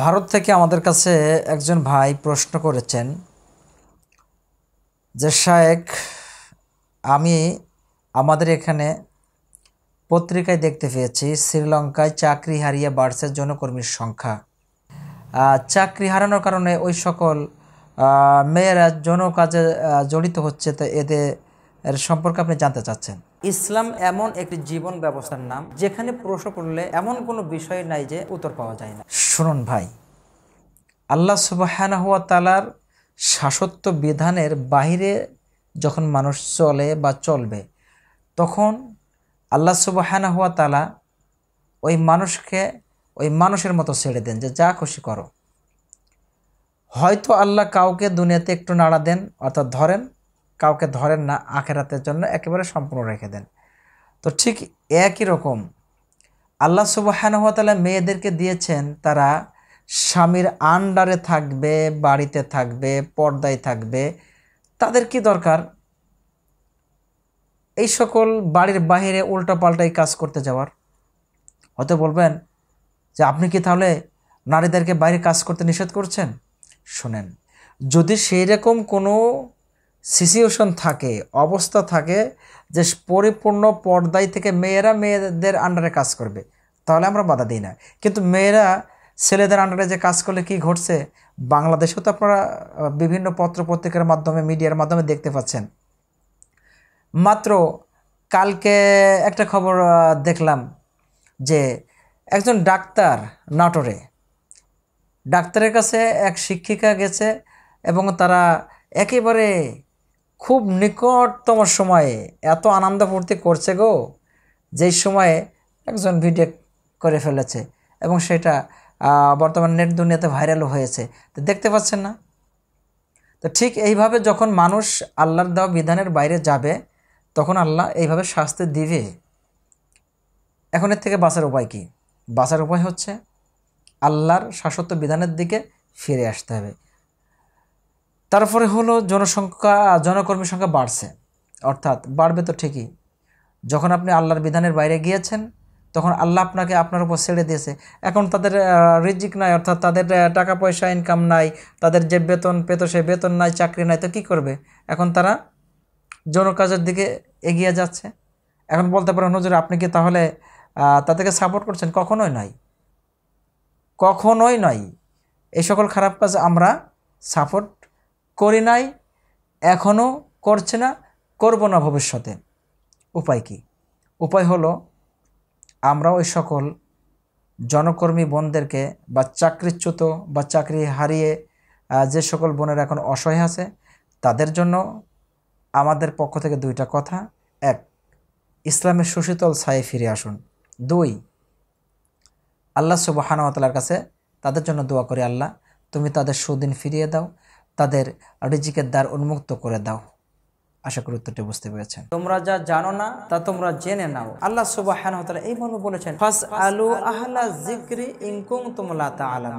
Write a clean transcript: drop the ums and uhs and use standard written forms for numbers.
ভারত থেকে আমাদের কাছে একজন ভাই প্রশ্ন করেছেন যে শায়েখ, আমি আমাদের এখানে পত্রিকায় দেখতে পেয়েছি শ্রীলঙ্কায় চাকরি হারিয়ে বাড়ছে যৌনকর্মীর সংখ্যা। চাকরি হারানোর কারণে ওই সকল মেয়েরা যৌন কাজে জড়িত হচ্ছে, তো এর সম্পর্কে আপনি জানতে চাচ্ছেন। ইসলাম এমন একটি জীবন ব্যবস্থার নাম যেখানে প্রশ্ন করলে এমন কোনো বিষয় নাই যে উত্তর পাওয়া যায় না। শুনুন ভাই, আল্লাহ সুবহানাহু ওয়া তাআলার শাশ্বত বিধানের বাহিরে যখন মানুষ চলে বা চলবে, তখন আল্লাহ সুবহানাহু ওয়া তাআলা ওই মানুষকে ওই মানুষের মতো ছেড়ে দেন যে যা খুশি করো। হয়তো আল্লাহ কাউকে দুনিয়াতে একটু নাড়া দেন, অর্থাৎ ধরেন, কাউকে ধরেন না, আখিরাতের জন্য একেবারে সম্পূর্ণ রেখে দেন। তো ঠিক একই রকম আল্লাহ সুবহানাহু ওয়া তাআলা মেয়েদেরকে দিয়েছেন, তারা স্বামীর আন্ডারে থাকবে, বাড়িতে থাকবে, পর্দায় থাকবে। তাদের কি দরকার এই সকল বাড়ির বাহিরে উল্টাপাল্টাই কাজ করতে যাওয়ার? হয়তো বলবেন যে আপনি কি তাহলে নারীদেরকে বাইরে কাজ করতে নিষেধ করছেন? শোনেন, যদি সেই রকম কোনো সিচুয়েশন থাকে, অবস্থা থাকে যে পরিপূর্ণ পর্দায় থেকে মেয়েরা মেয়েদের আন্ডারে কাজ করবে, তাহলে আমরা বাধা দিই না। কিন্তু মেয়েরা ছেলেদের আন্ডারে যে কাজ করলে কি ঘটছে, বাংলাদেশেও তো আপনারা বিভিন্ন পত্রপত্রিকার মাধ্যমে, মিডিয়ার মাধ্যমে দেখতে পাচ্ছেন। মাত্র কালকে একটা খবর দেখলাম যে একজন ডাক্তার নাটোরে, ডাক্তারের কাছে এক শিক্ষিকা গেছে এবং তারা একেবারে খুব নিকটতম সময়ে এত আনন্দ ফুর্তি করছে গো, যেই সময়ে একজন ভিডিও করে ফেলেছে এবং সেটা বর্তমান নেট দুনিয়াতে ভাইরালও হয়েছে। তো দেখতে পাচ্ছেন না? তো ঠিক এইভাবে যখন মানুষ আল্লাহর দেওয়া বিধানের বাইরে যাবে, তখন আল্লাহ এইভাবে শাস্তি দিবে। এখন এর থেকে বাঁচার উপায় কি? বাঁচার উপায় হচ্ছে আল্লাহর শাশ্বত বিধানের দিকে ফিরে আসতে হবে। তারপরে হলো জনকর্মীর সংখ্যা বাড়ছে, অর্থাৎ বাড়বে তো ঠিকই। যখন আপনি আল্লাহর বিধানের বাইরে গিয়েছেন, তখন আল্লাহ আপনাকে আপনার উপর ছেড়ে দিয়েছে। এখন তাদের রিজিক নাই, অর্থাৎ তাদের টাকা পয়সা ইনকাম নাই, তাদের যে বেতন পেত সে বেতন নাই, চাকরি নাই, তো কী করবে? এখন তারা যৌন কাজের দিকে এগিয়ে যাচ্ছে। এখন বলতে পারেন, হুজুর আপনি কি তাহলে তাদেরকে সাপোর্ট করছেন? কখনোই নয়, কখনোই নয়। এই সকল খারাপ কাজ আমরা সাপোর্ট করি নাই, এখনও করছে না, করব না ভবিষ্যতে। উপায় কি? উপায় হলো আমরা ওই সকল জনকর্মী বোনদেরকে বা চাকরিচ্যুত বা চাকরি হারিয়ে যে সকল বোনেরা এখন অসহায় আছে, তাদের জন্য আমাদের পক্ষ থেকে দুইটা কথা। এক, ইসলামের সুশীতল ছায়ে ফিরে আসুন। দুই, আল্লাহ সুবহানাহু ওয়া তাআলার কাছে তাদের জন্য দোয়া করি, আল্লাহ তুমি তাদের সুদিন ফিরিয়ে দাও, তাদের রিজিকের দ্বার উন্মুক্ত করে দাও। আশা করি উত্তরটি বুঝতে পেরেছেন। তোমরা যা জানো না তা তোমরা জেনে নাও। আল্লাহ সুবহানাহু ওয়া তাআলা এইভাবে বলেছেন, ফাসআলু আহলা যিকরি ইন কুনতুম লা তা'লামুন।